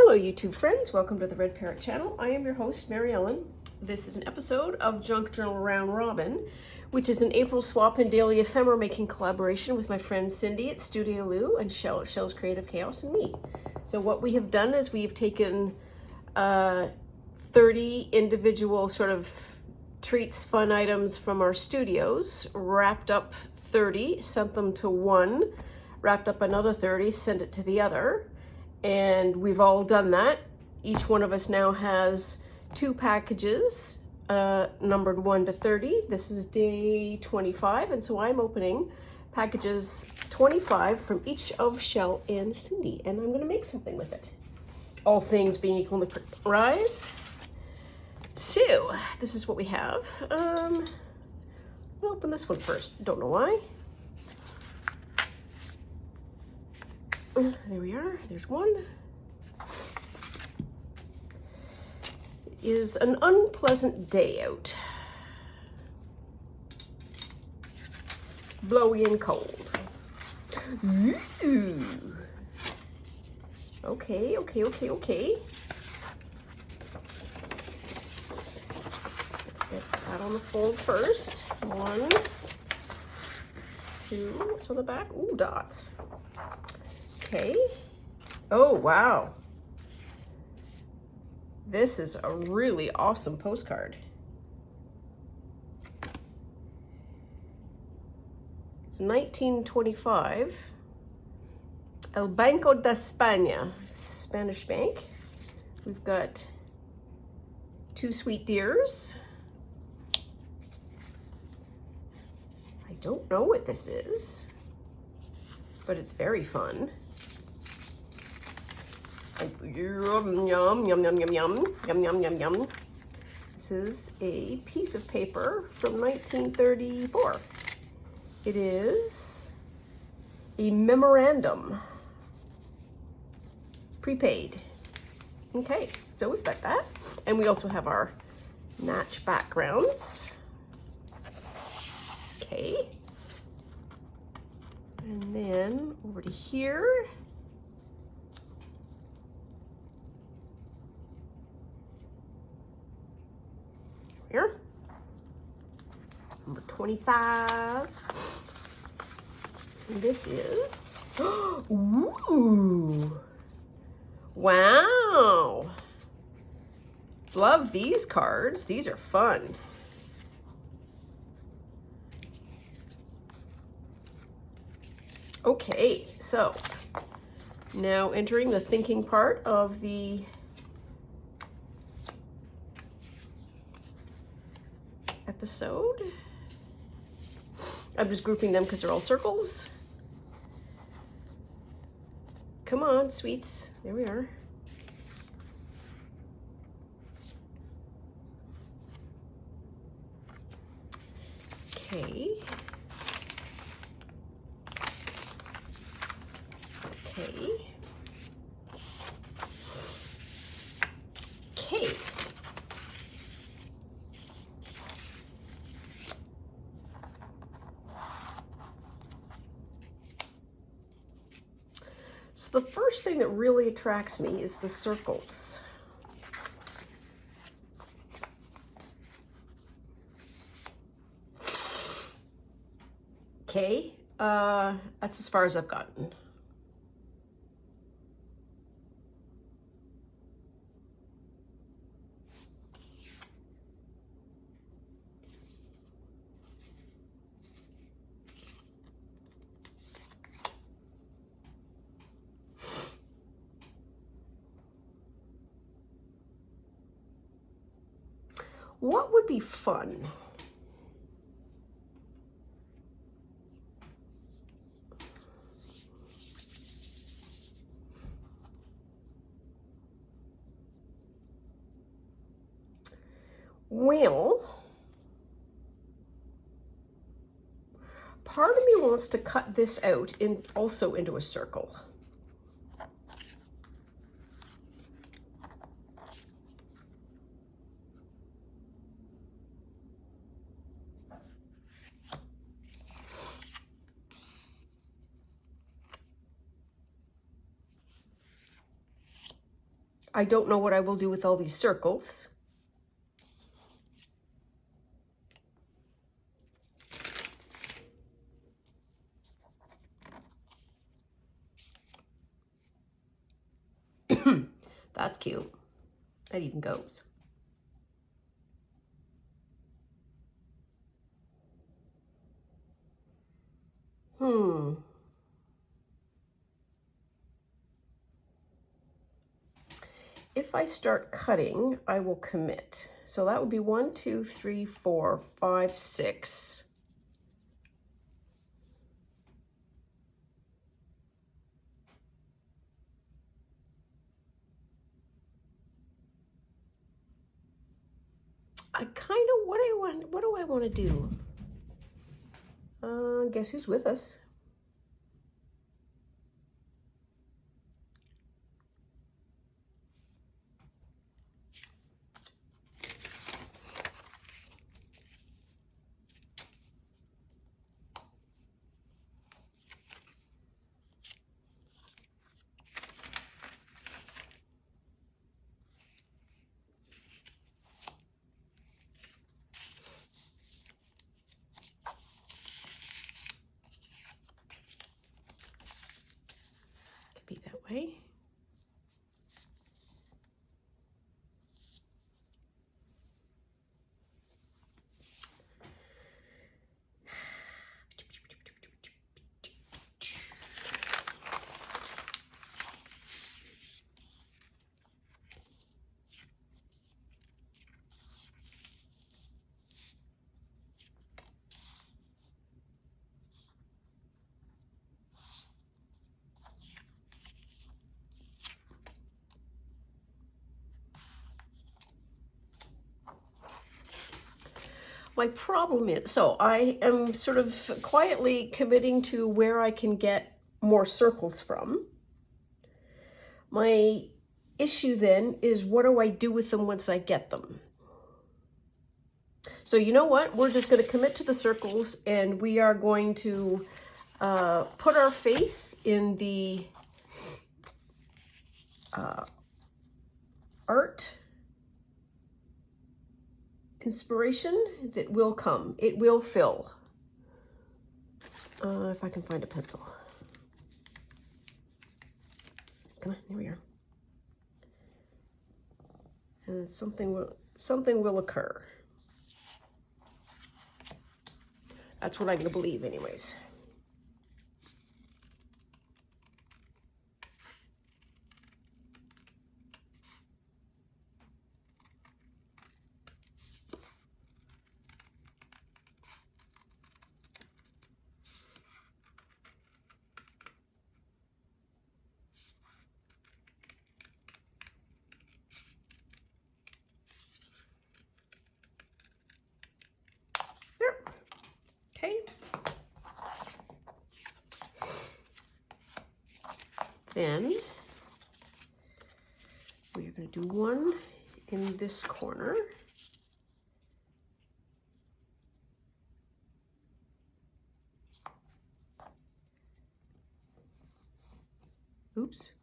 Hello YouTube friends, welcome to the Red Parrot channel. I am your host, Mary Ellen. This is an episode of Junk Journal Round Robin, which is an April swap and daily ephemera making collaboration with my friend Cindy at Studio Lou and Shell's Creative Chaos and me. So what we have done is we've taken 30 individual sort of treats, fun items from our studios, wrapped up 30, sent them to one, wrapped up another 30, sent it to the other. And we've all done that. Each one of us now has 2 packages numbered 1 to 30. This is day 25, and so I'm opening packages 25 from each of Shell and Cindy, and I'm going to make something with it. All things being equal in the prize. So this is what we have. I'll open this one first. Don't know why. There we are. There's one. It is an unpleasant day out. It's blowy and cold. Ooh. Okay. Let's get that on the fold first. 1, 2. What's on the back? Ooh, dots. Okay. Oh, wow. This is a really awesome postcard. It's 1925. El Banco de España, Spanish bank. We've got 2 sweet deers. I don't know what this is, but it's very fun. Yum, yum, yum, yum, yum, yum, yum, yum, yum, yum. This is a piece of paper from 1934. It is a memorandum, prepaid. Okay, so we've got that. And we also have our match backgrounds. Okay. And then over to here. Here, number 25. And this is, ooh, wow. Love these cards. These are fun. Okay, so now entering the thinking part of the episode. I'm just grouping them because they're all circles. Come on, sweets. There we are. Okay. Okay. Okay. So the first thing that really attracts me is the circles. Okay, that's as far as I've gotten. What would be fun? Well, part of me wants to cut this out also into a circle. I don't know what I will do with all these circles. That's cute. That even goes. If I start cutting, I will commit. So that would be 1, 2, 3, 4, 5, 6. I kind of, what do I want to do? Guess who's with us? Could be that way. My problem is, so I am sort of quietly committing to where I can get more circles from. My issue then is, what do I do with them once I get them? So you know what? We're just going to commit to the circles, and we are going to put our faith in the art inspiration that will come. It will fill. If I can find a pencil. Come on, here we are. And something will occur. That's what I'm going to believe anyways. Okay. Then we're going to do one in this corner. Oops.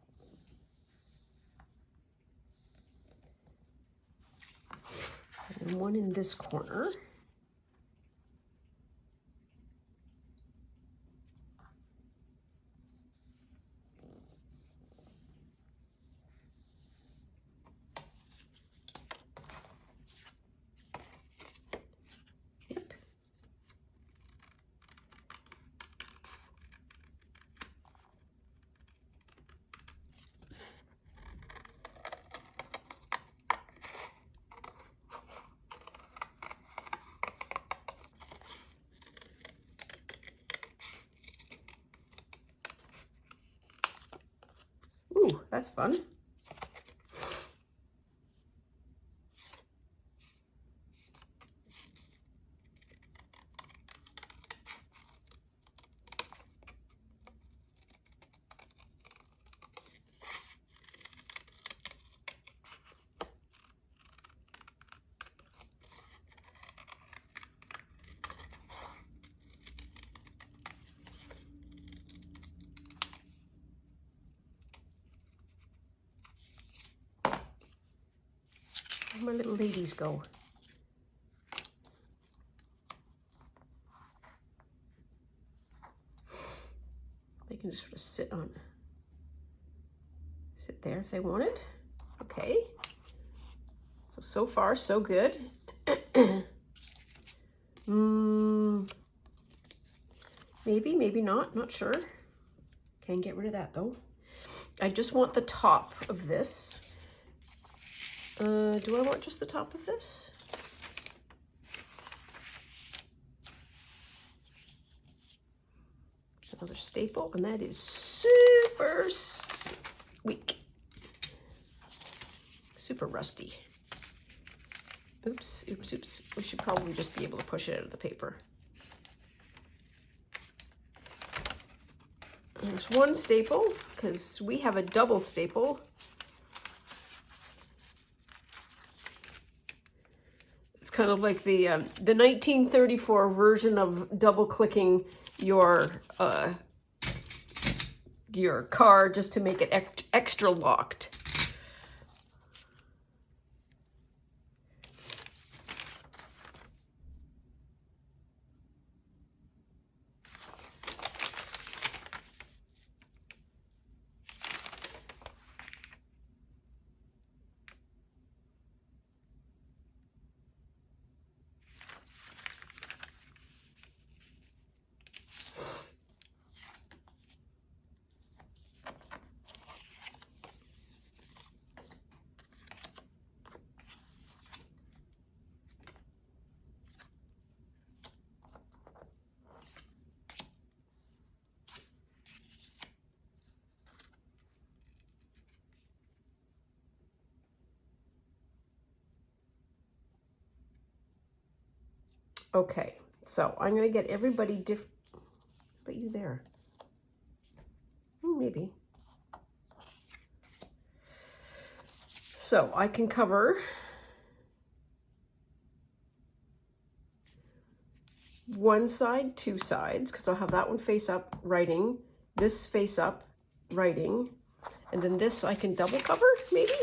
And one in this corner. Ooh, that's fun. Where'd my little ladies go? They can just sort of sit there if they wanted. Okay. So far, so good. Maybe, maybe not sure. Can't get rid of that though. I just want the top of this. Do I want just the top of this? Another staple, and that is super weak. Super rusty. Oops, oops, oops. We should probably just be able to push it out of the paper. There's one staple, because we have a double staple. It's kind of like the 1934 version of double-clicking your car just to make it extra locked. Okay, so I'm going to get everybody different. But you there? Maybe. So I can cover one side, two sides, because I'll have that one face up writing, this face up writing, and then this I can double cover, maybe?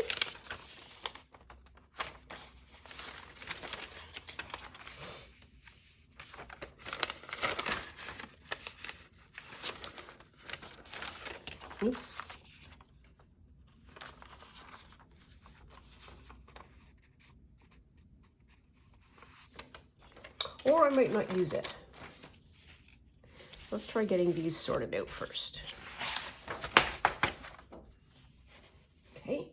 Oops. Or I might not use it. Let's try getting these sorted out first. Okay.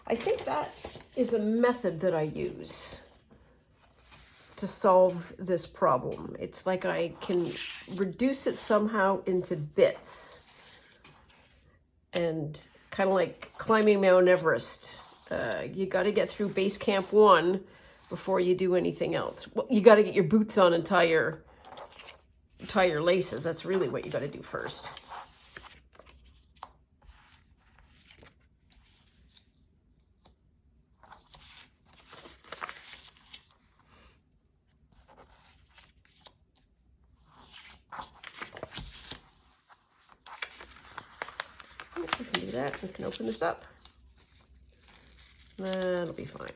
I think that is a method that I use to solve this problem. It's like I can reduce it somehow into bits. And kind of like climbing Mount Everest. You got to get through base camp 1 before you do anything else. Well, you got to get your boots on and tie your laces. That's really what you got to do first. We can do that. We can open this up. That'll be fine.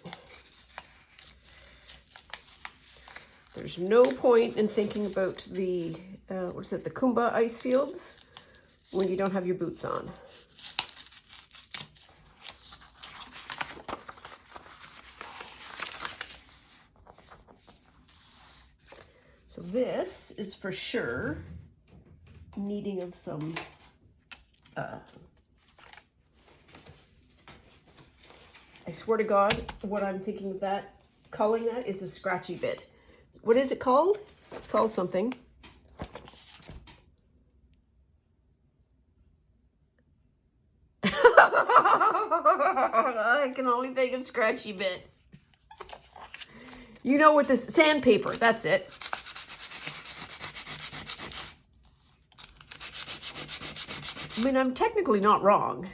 There's no point in thinking about the, the Kumba ice fields when you don't have your boots on. So this is for sure needing of some I swear to God, what I'm thinking of that, calling that is a scratchy bit. What is it called? It's called something. I can only think of scratchy bit. You know what this, sandpaper, that's it. I mean, I'm technically not wrong.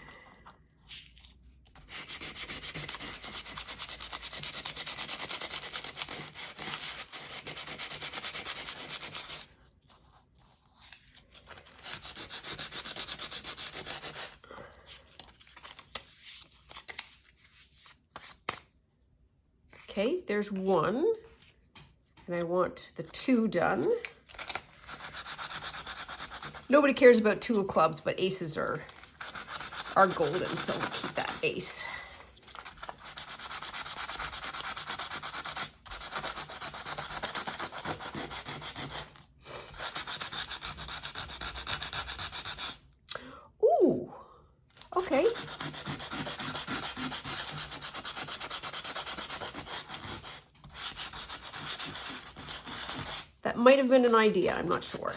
Okay, there's one. And I want the 2 done. Nobody cares about 2 of clubs, but aces are golden, so we'll keep that ace. Ooh, okay. That might have been an idea, I'm not sure.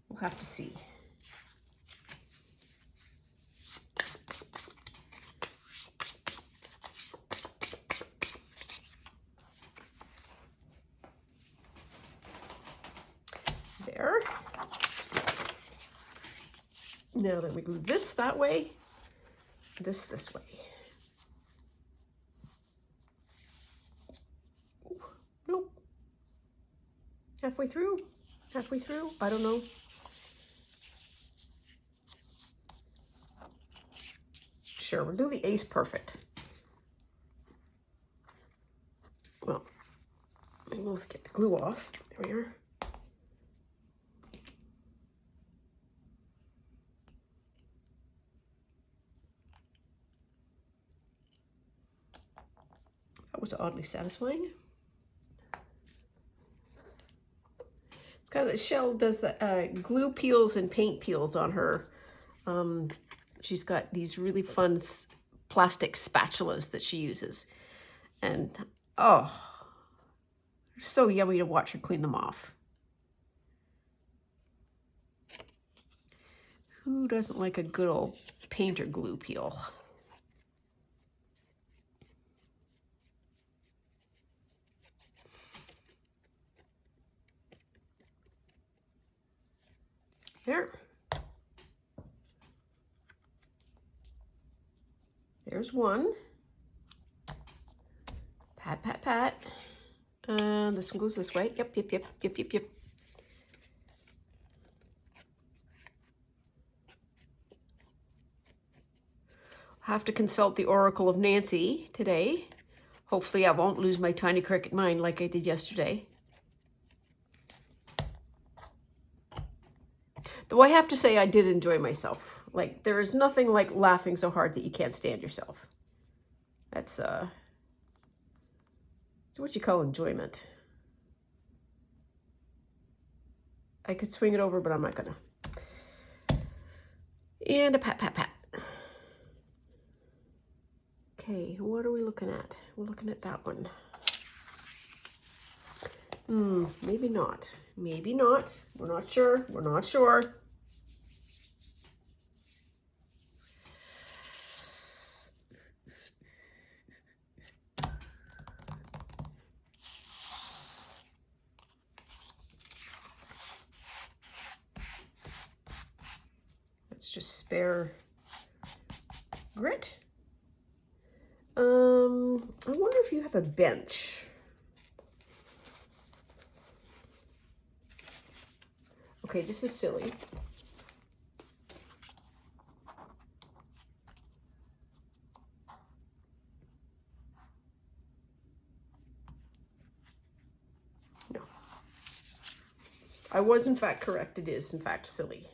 We'll have to see. There. Now that we glue this that way, this way. Ooh, nope. Halfway through, I don't know. Sure, we'll do the ace perfect. Well, maybe we'll get the glue off. There we are. That was oddly satisfying. It's kind of, Shell does the glue peels and paint peels on her. She's got these really fun plastic spatulas that she uses. And, oh, so yummy to watch her clean them off. Who doesn't like a good old paint or glue peel? There. There's one. Pat, pat, pat. This one goes this way. Yep. Have to consult the Oracle of Nancy today. Hopefully I won't lose my tiny cricket mind like I did yesterday. Though I have to say I did enjoy myself. Like, there is nothing like laughing so hard that you can't stand yourself. That's what you call enjoyment. I could swing it over, but I'm not gonna. And a pat, pat, pat. Okay, what are we looking at? We're looking at that one. Maybe not. Maybe not. We're not sure. We're not sure. Let's just spare grit. I wonder if you have a bench. Okay, this is silly. No. I was in fact correct. It is in fact silly.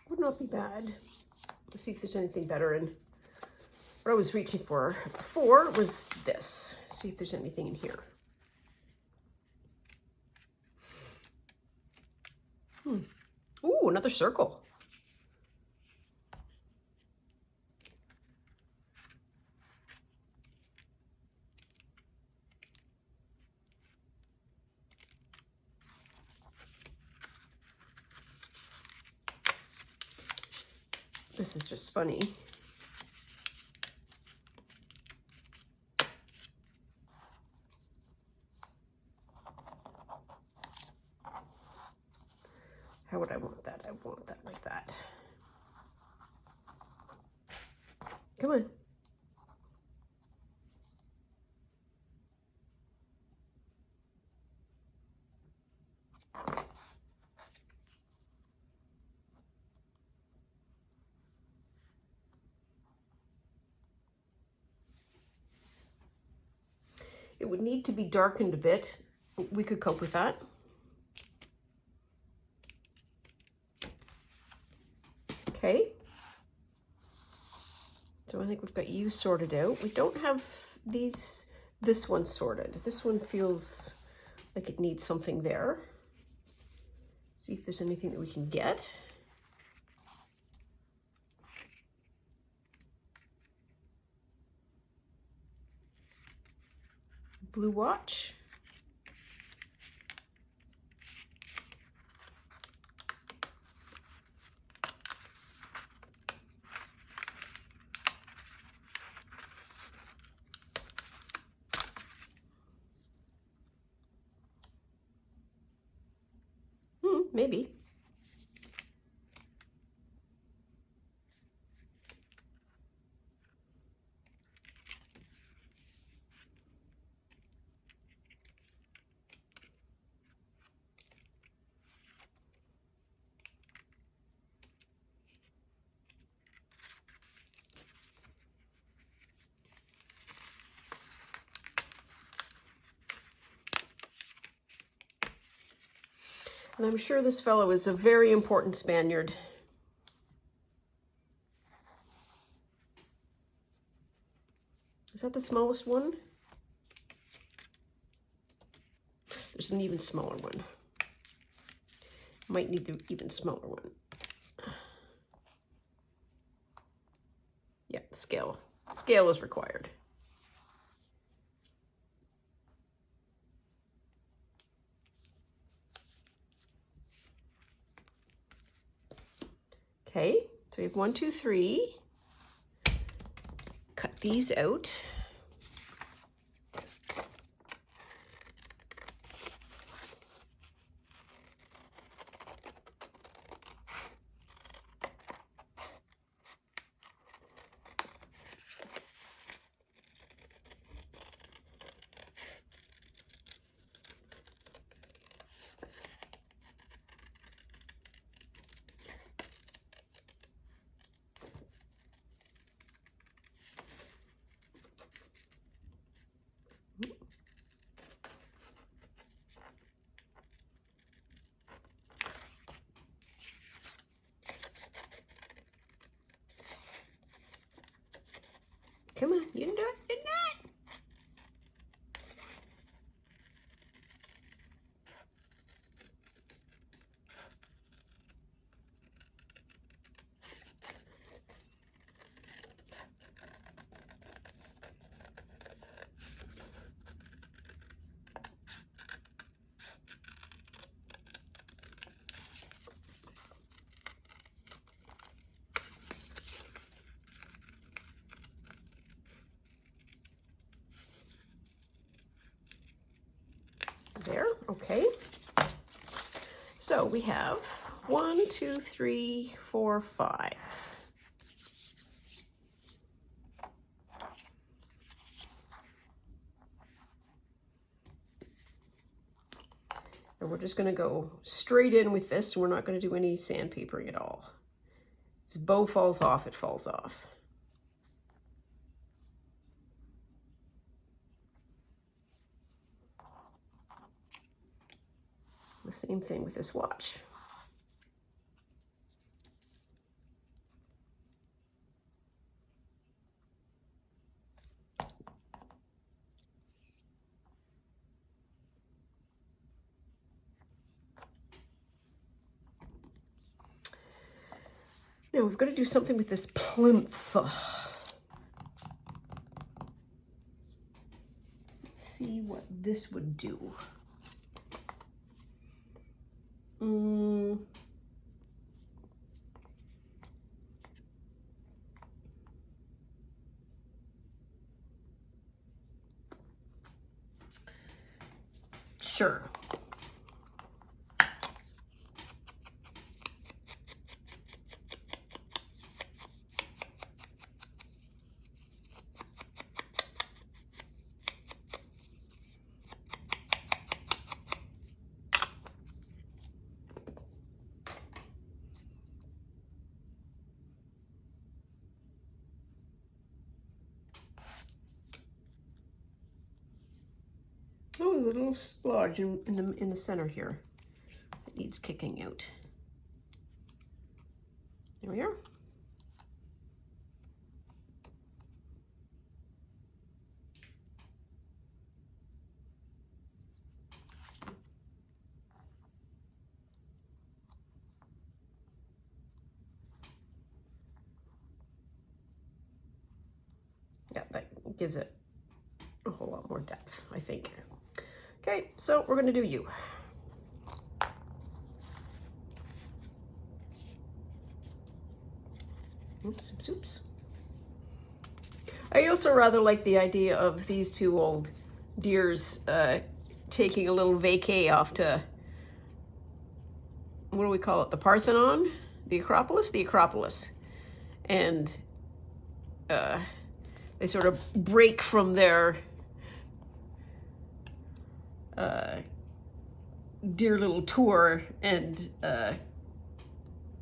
Would not be bad. Let's see if there's anything better. And what I was reaching for before was this. See if there's anything in here. Ooh, another circle. This is just funny. How would I want that? I want that like that. Come on. It would need to be darkened a bit. We could cope with that. Okay. So I think we've got you sorted out. We don't have this one sorted. This one feels like it needs something there. See if there's anything that we can get. Blue watch. Maybe. And I'm sure this fellow is a very important Spaniard. Is that the smallest one? There's an even smaller one. Might need the even smaller one. Yeah, scale. Scale is required. Okay, so we have 1, 2, 3. Cut these out. Come on, you can do it. You can do it. There, okay. So we have 1, 2, 3, 4, 5. And we're just going to go straight in with this. We're not going to do any sandpapering at all. If this bow falls off, it falls off. The same thing with this watch. Now we've got to do something with this plinth. Let's see what this would do. Sure. there's a little splodge in the center here. It needs kicking out. There we are. Yeah, that gives it a whole lot more depth, I think. Okay, so we're going to do you. Oops, oops, oops. I also rather like the idea of these two old dears taking a little vacay off to, what do we call it, the Parthenon? The Acropolis? The Acropolis. And they sort of break from their dear little tour and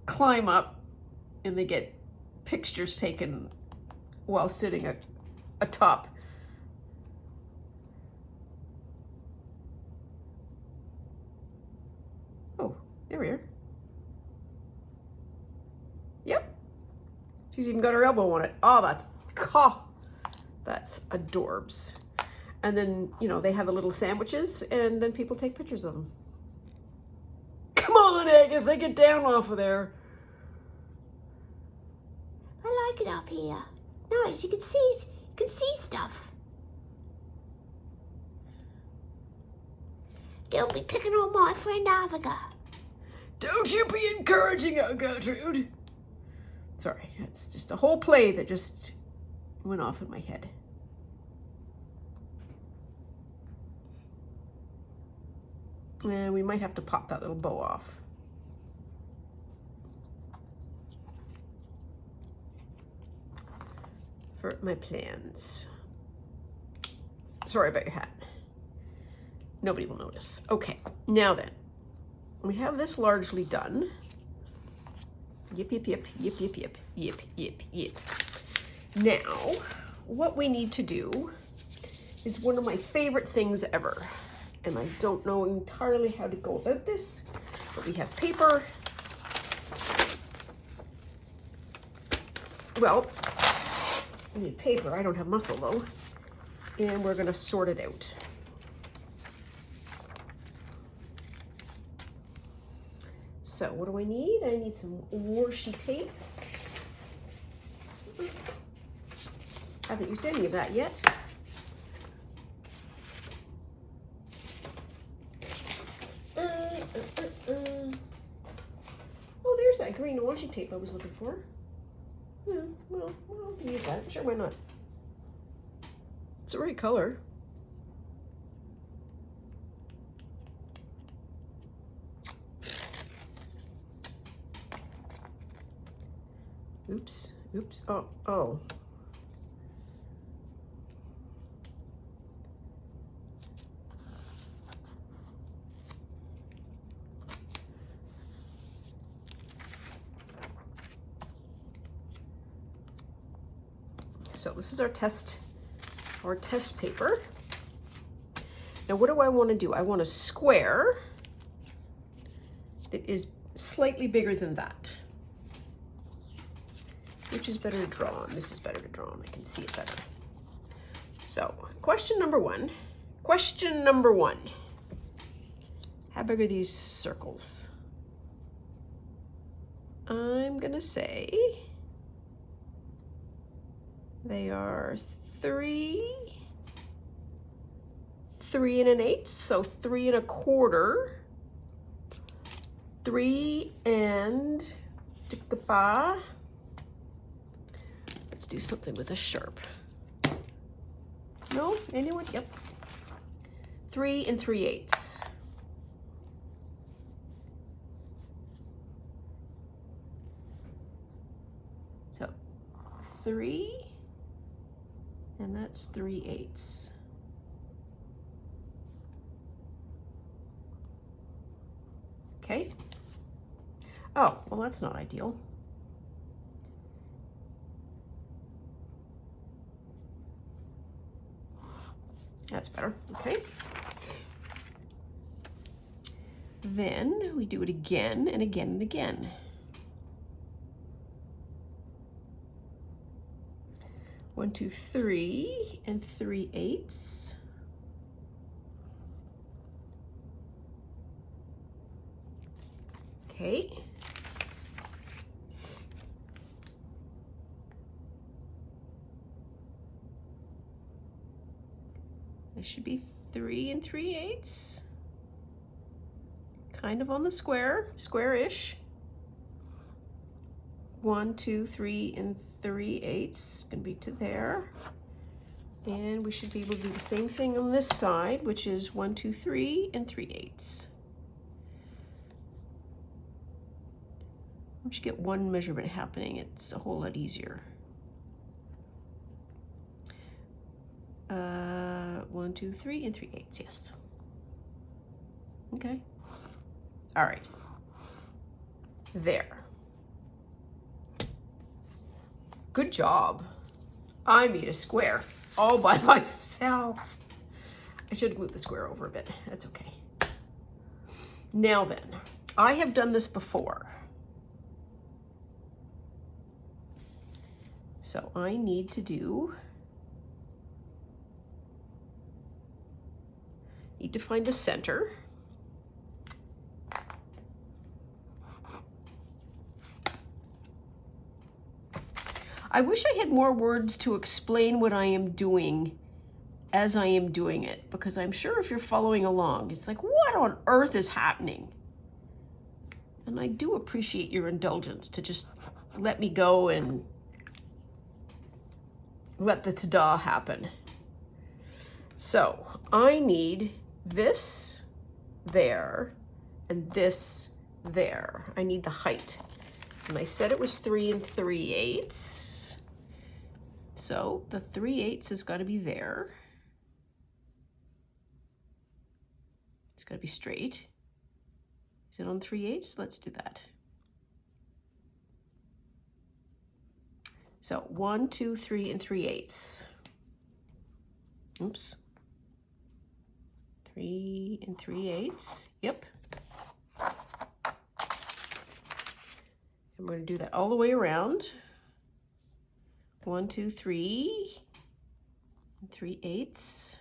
climb up, and they get pictures taken while sitting atop. Oh, there we are. Yep. She's even got her elbow on it. Oh, that's adorbs. And then, you know, they have the little sandwiches, and then people take pictures of them. Come on, Agatha, get down off of there. I like it up here. Nice, you can see stuff. Don't be picking on my friend Aviga. Don't you be encouraging her, Gertrude. Sorry, it's just a whole play that just went off in my head. And we might have to pop that little bow off. For my plans. Sorry about your hat. Nobody will notice. Okay, now then. We have this largely done. Yip, yip, yip, yip, yip, yip, yip, yip, yip. Now, what we need to do is one of my favorite things ever. And I don't know entirely how to go about this, but we have paper. Well, we need paper. I don't have muscle though. And we're gonna sort it out. So what do I need? I need some washi tape. Haven't used any of that yet. Oh, there's that green washi tape I was looking for. Well, I'll use that. Sure, why not? It's the right color. Oops, oops, oh. So this is our test paper. Now what do I want to do? I want a square that is slightly bigger than that. Which is better to draw on? This is better to draw on. I can see it better. So question number one. How big are these circles? I'm gonna say they are 3 3 1/8, so 3 1/4, 3 and let's do something with a sharp. No, anyone? Yep. 3 3/8. So 3, and that's 3/8. Okay. Oh, well, that's not ideal. That's better. Okay. Then we do it again and again and again. One, two, 3 3/8. Okay. This should be 3 3/8. Kind of on the square-ish. 1, 2, 3 3/8. Gonna be to there. And we should be able to do the same thing on this side, which is 1, 2, 3 3/8. Once you get one measurement happening, it's a whole lot easier. 1, 2, 3 3/8, yes. Okay. All right. There. Good job. I made a square all by myself. I should have moved the square over a bit. That's okay. Now then, I have done this before. So I need to find the center. I wish I had more words to explain what I am doing as I am doing it, because I'm sure if you're following along, it's like, what on earth is happening? And I do appreciate your indulgence to just let me go and let the ta-da happen. So I need this there and this there. I need the height. And I said it was 3 3/8. So the 3/8 has got to be there. It's got to be straight. Is it on 3/8? Let's do that. So 1, 2, 3 3/8. Oops. 3 3/8. Yep. And we're going to do that all the way around. 1, 2, 3 3/8.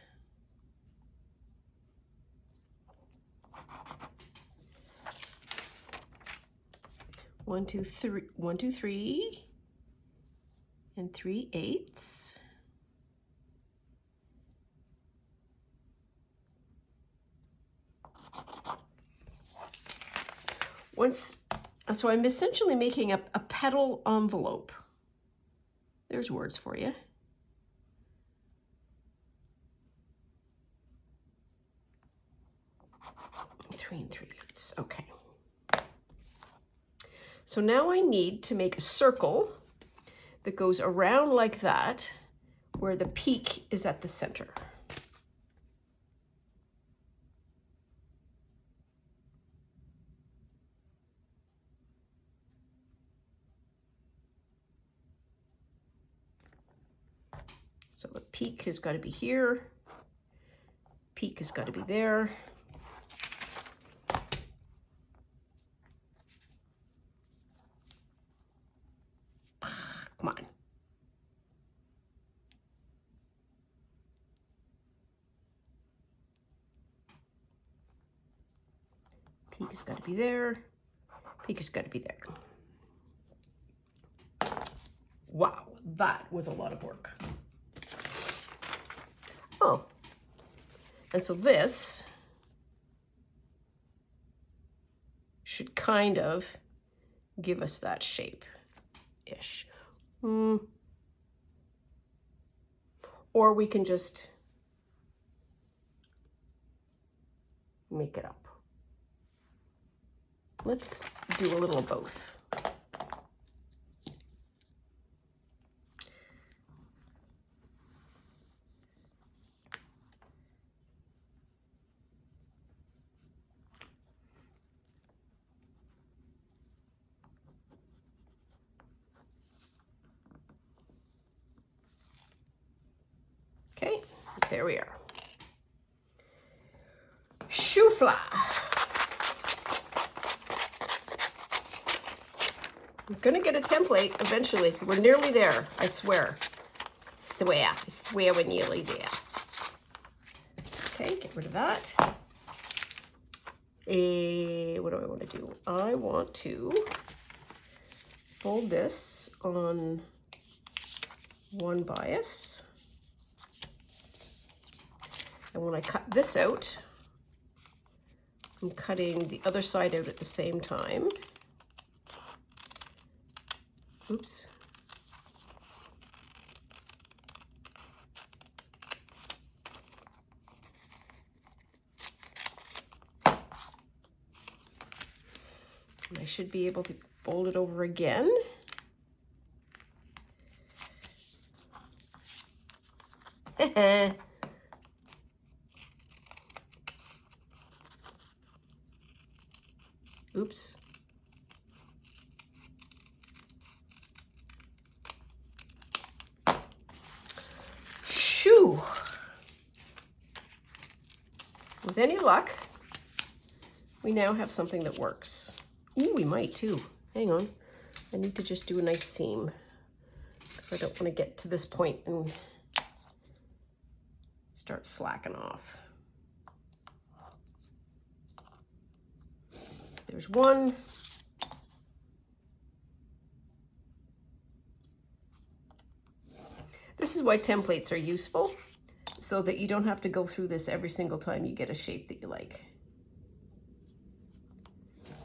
One, two, 3 3/8. So I'm essentially making a petal envelope. There's words for you. Three 3/8. Okay. So now I need to make a circle that goes around like that, where the peak is at the center. So the peak has got to be here. Peak has got to be there. Come on. Peak has got to be there. Peak has got to be there. Wow, that was a lot of work. Oh, and so this should kind of give us that shape-ish. Or we can just make it up. Let's do a little of both. Okay, there we are. Chou-fly. I'm gonna get a template eventually. We're nearly there, I swear. I swear we're nearly there. Okay, get rid of that. What do I want to do? I want to fold this on one bias. And when I cut this out, I'm cutting the other side out at the same time. Oops. And I should be able to fold it over again. Oops. Shoo! With any luck, we now have something that works. Ooh, we might too. Hang on. I need to just do a nice seam because I don't want to get to this point and start slacking off. There's one. This is why templates are useful, so that you don't have to go through this every single time you get a shape that you like.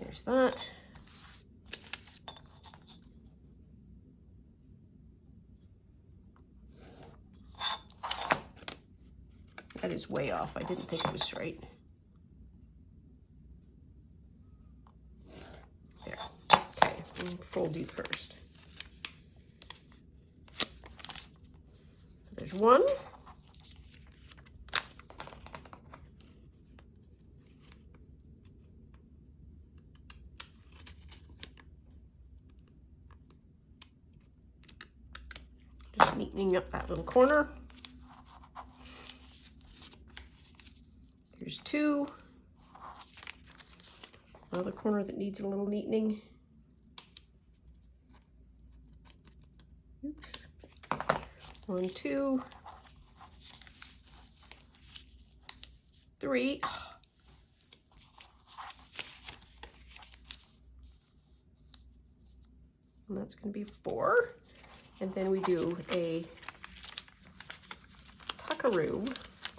There's that. That is way off. I didn't think it was straight. There. Okay, we'll fold you first. So there's one. Just neatening up that little corner. Here's two. Another corner that needs a little neatening. Oops. 1, 2, 3. And that's going to be 4. And then we do a tuckaroo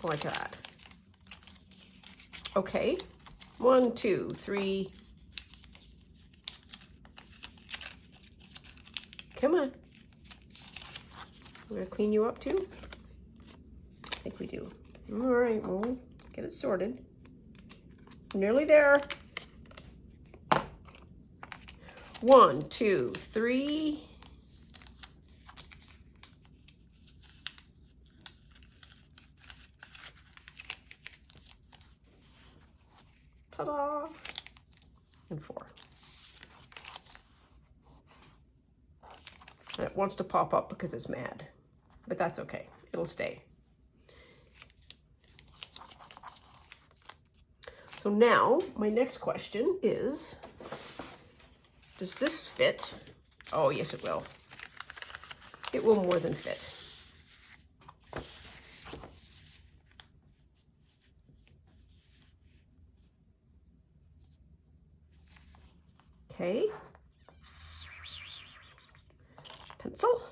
like that. Okay. 1, 2, 3. Come on. I'm going to clean you up too. I think we do. All right, we'll get it sorted. Nearly there. 1, 2, 3. Ta-da! And 4. And it wants to pop up because it's mad, but that's okay. It'll stay. So now my next question is, does this fit? Oh, yes, it will. It will more than fit. Okay. Pencil.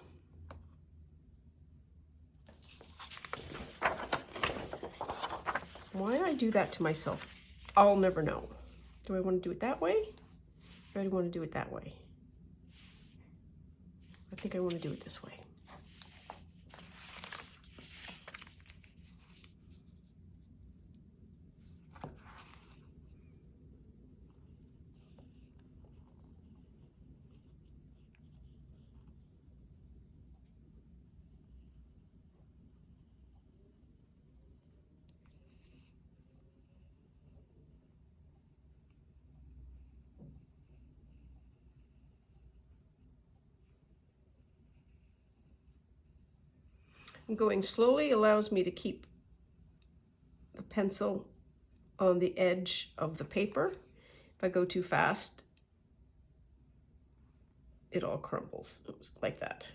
Why I do that to myself, I'll never know. Do I want to do it that way? Or do I want to do it that way? I think I want to do it this way. Going slowly allows me to keep the pencil on the edge of the paper. If I go too fast, it all crumbles. It was like that.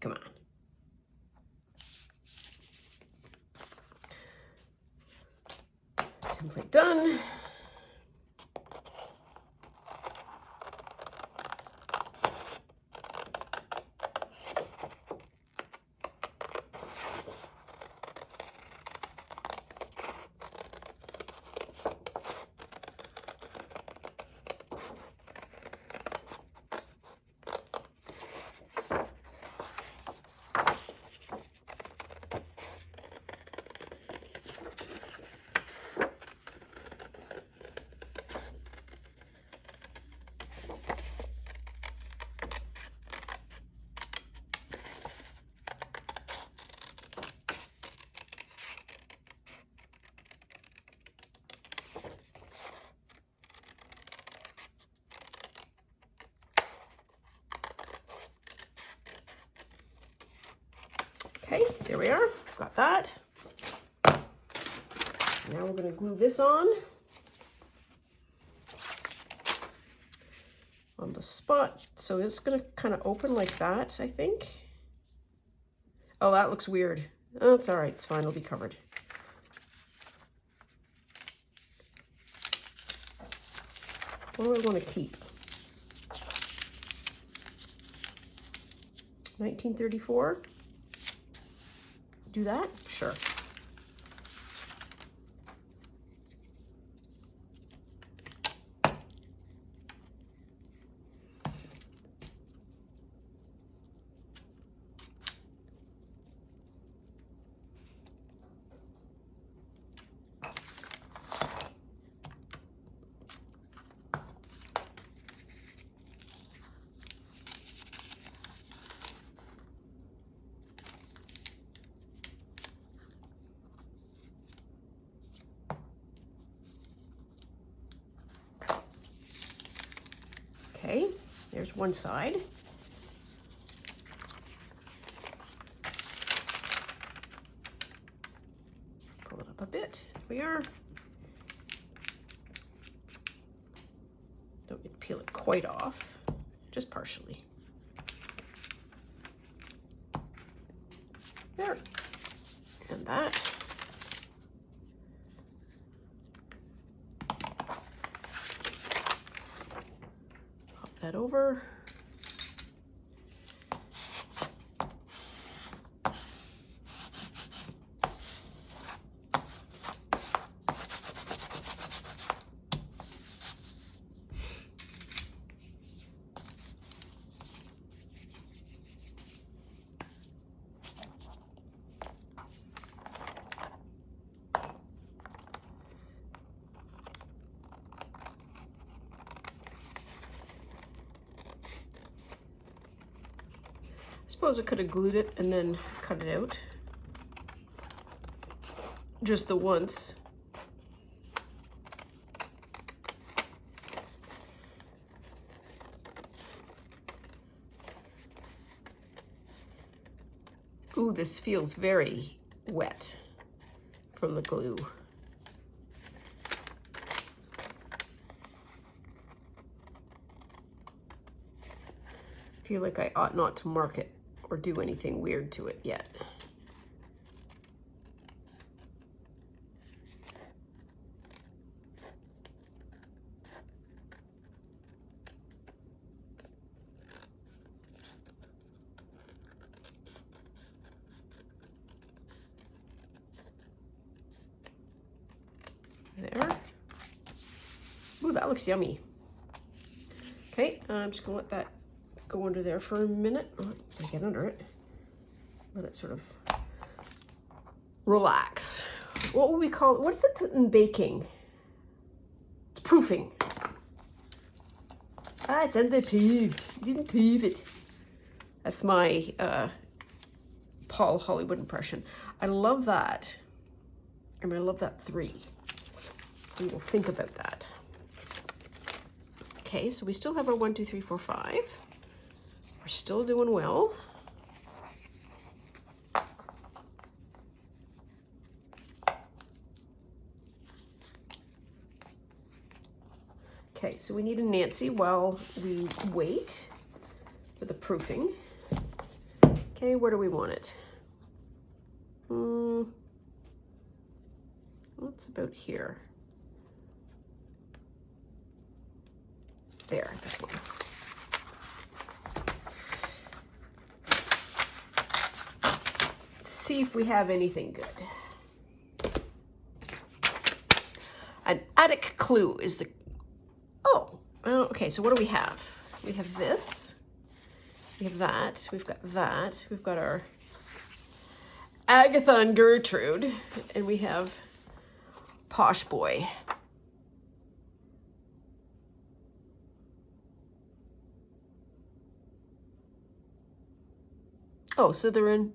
Come on. Template done. Okay, there we are. Got that. Now we're going to glue this on the spot. So it's going to kind of open like that, I think. Oh, that looks weird. Oh, it's all right. It's fine. It'll be covered. What do I want to keep? 1934? Do that? Sure. Okay, there's one side. Pull it up a bit. There we are. Don't need to peel it quite off, just partially. There. And that. Pop that over. Suppose I could have glued it and then cut it out. Just the once. Ooh, this feels very wet from the glue. I feel like I ought not to mark it or do anything weird to it yet. There. Ooh, that looks yummy. Okay, I'm just gonna let that go under there for a minute. Oh, I get under it. Let it sort of relax. What would we call it? What's it in baking? It's proofing. Ah, it's underproofed. You didn't prove it. That's my Paul Hollywood impression. I love that. And I love that 3. We will think about that. Okay, so we still have our 1, 2, 3, 4, 5. We're still doing well. so we need a Nancy while we wait for the proofing. Okay, where do we want it? What's about here? There, this one. Let's see if we have anything good. An attic clue is the... Oh, okay, so what do we have? We have this. We have that. We've got that. We've got our Agatha and Gertrude. And we have Posh Boy. Oh, so they're in...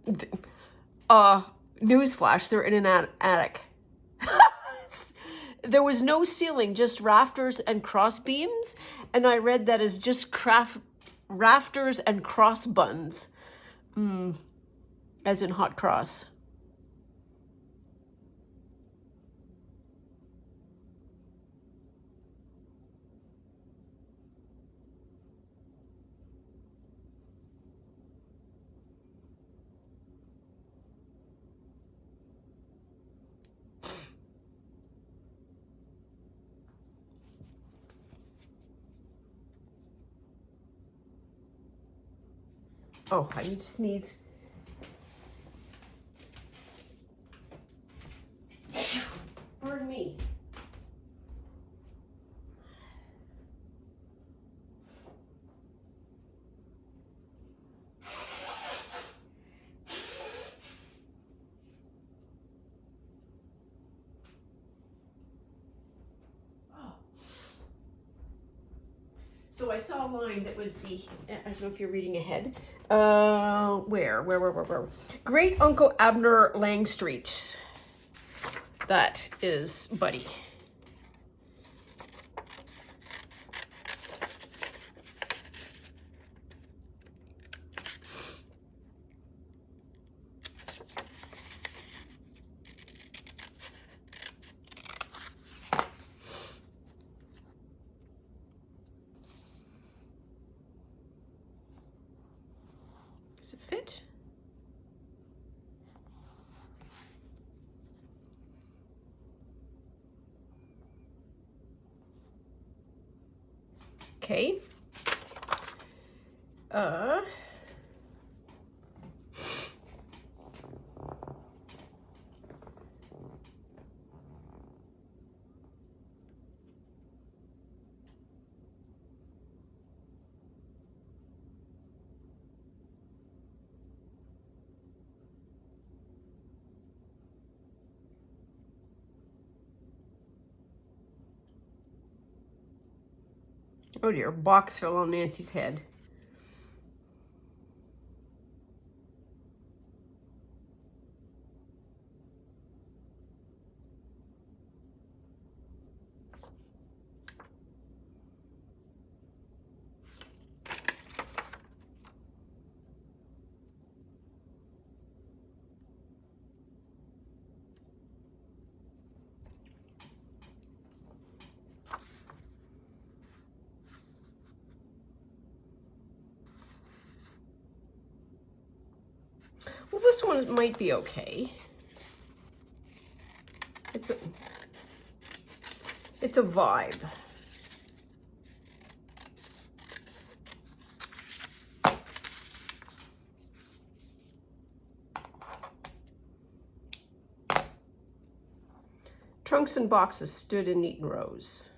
newsflash, they're in an attic. There was no ceiling, just rafters and cross beams. And I read that as just rafters and cross buns. As in hot cross. Oh, I need to sneeze. Pardon me. So I saw a line that was I don't know if you're reading ahead. Where? Great Uncle Abner Langstreet. That is Buddy. Does it fit? Okay. Oh dear, box fell on Nancy's head. Well, this one might be okay. It's a vibe. Trunks and boxes stood in neat rows.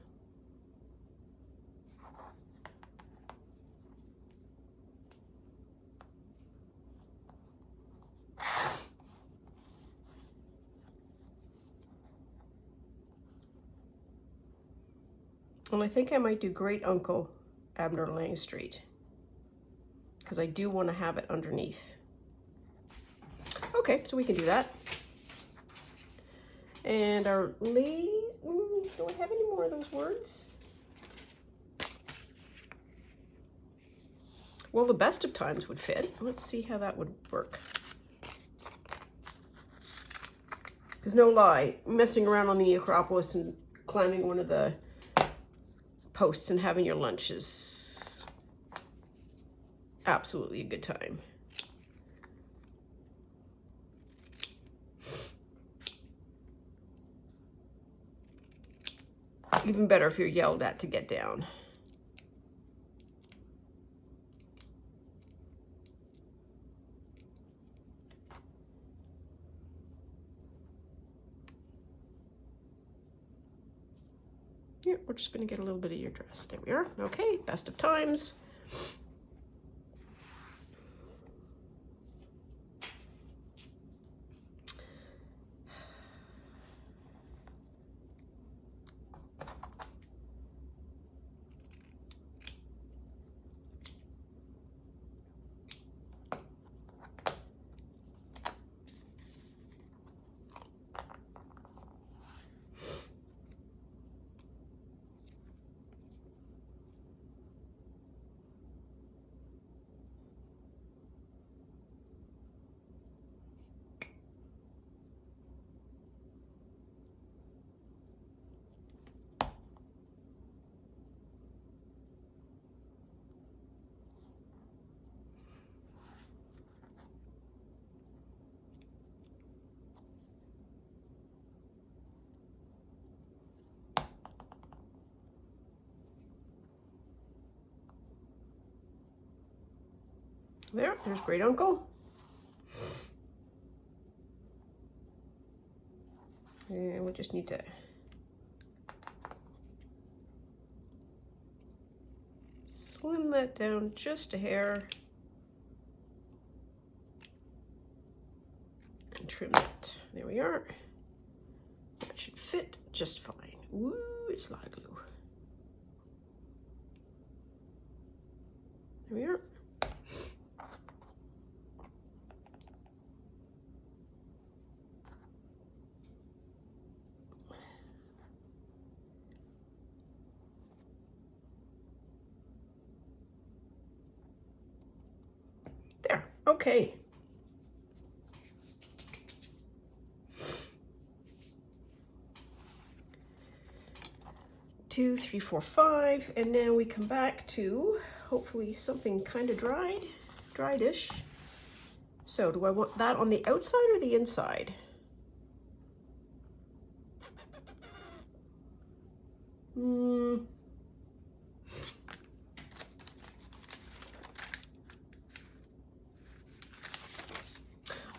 And I think I might do Great Uncle Abner Langstreet, because I do want to have it underneath. Okay, so we can do that. And our ladies, do I have any more of those words? Well, the best of times would fit. Let's see how that would work. Because no lie, messing around on the Acropolis and climbing one of the posts and having your lunch is absolutely a good time. Even better if you're yelled at to get down. Yeah, we're just going to get a little bit of your dress. There we are. Okay, best of times. There's great uncle. And we just need to slim that down just a hair and trim that. There we are. That should fit just fine. Ooh, it's a lot of glue. There we are. There, okay. Two, three, four, five, and now we come back to hopefully something kind of dried-ish. So do I want that on the outside or the inside?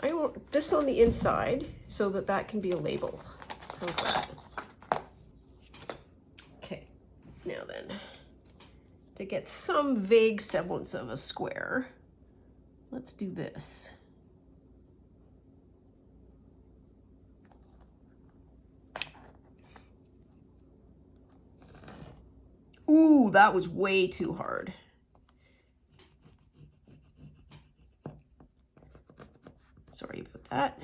I want this on the inside so that that can be a label. How's that? Okay, now then, to get some vague semblance of a square, let's do this. Ooh, that was way too hard. Sorry about that.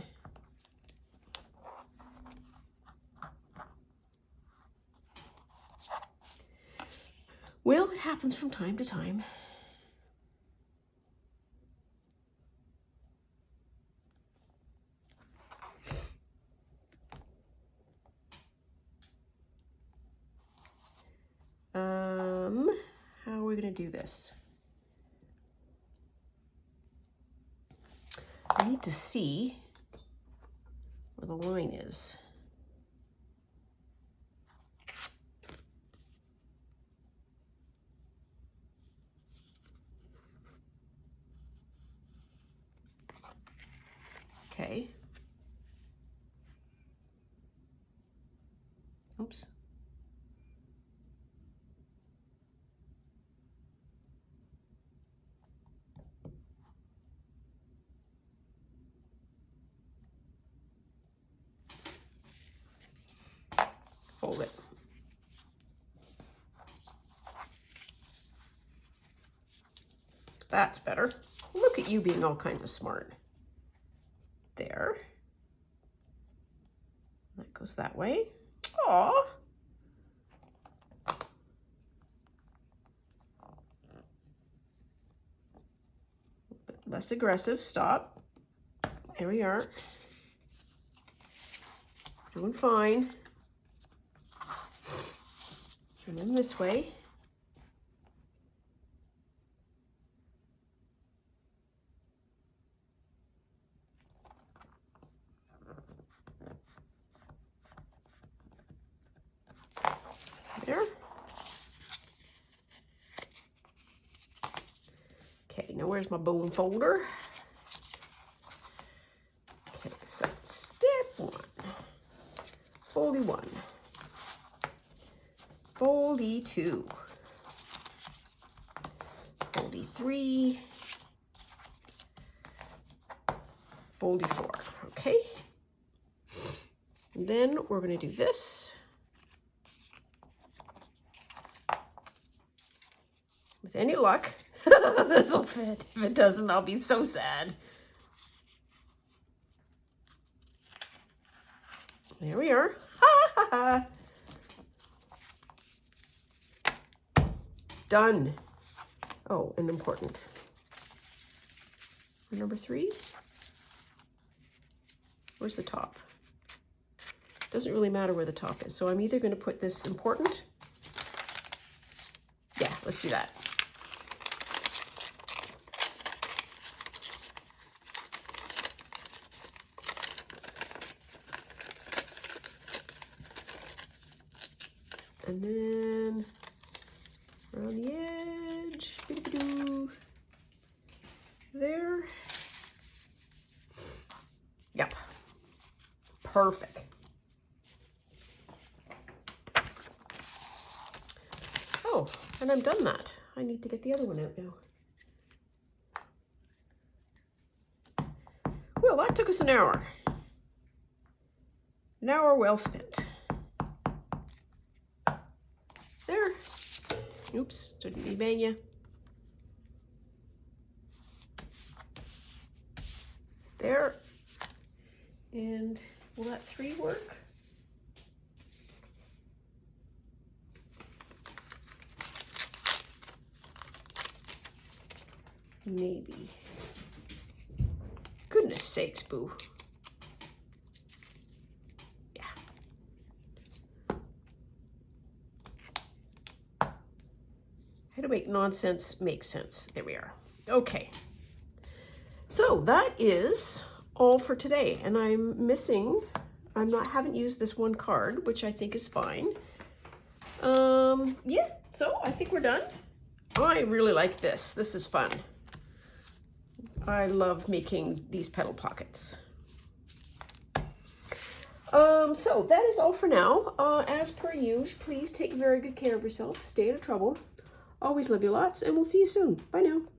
Well, it happens from time to time. How are we going to do this? I need to see where the line is. Okay. Oops. Fold it. That's better. Look at you being all kinds of smart. There. That goes that way. Aw. Less aggressive. Stop. There we are. Doing fine. And then this way. There. Okay, now where's my bone folder? Okay, so step 1, foldy 1, foldy 2, foldy 3, foldy 4, okay? And then we're going to do this. With any luck, this will fit. If it doesn't, I'll be so sad. There we are. Ha ha ha. Done. Oh, and important. Number 3. Where's the top? Doesn't really matter where the top is. So I'm either going to put this important. Yeah, let's do that. And then around the edge, there. Yep, perfect. Oh, and I'm done that. I need to get the other one out now. Well, that took us an hour. An hour well spent. There. Oops, didn't me bang you. There. And will that 3 work? Maybe. Goodness sakes, boo. Yeah. How to make nonsense make sense. There we are. Okay. So that is all for today. And haven't used this one card, which I think is fine. Yeah, so I think we're done. I really like this. This is fun. I love making these petal pockets. So that is all for now. As per usual, please take very good care of yourself. Stay out of trouble. Always love you lots, and we'll see you soon. Bye now.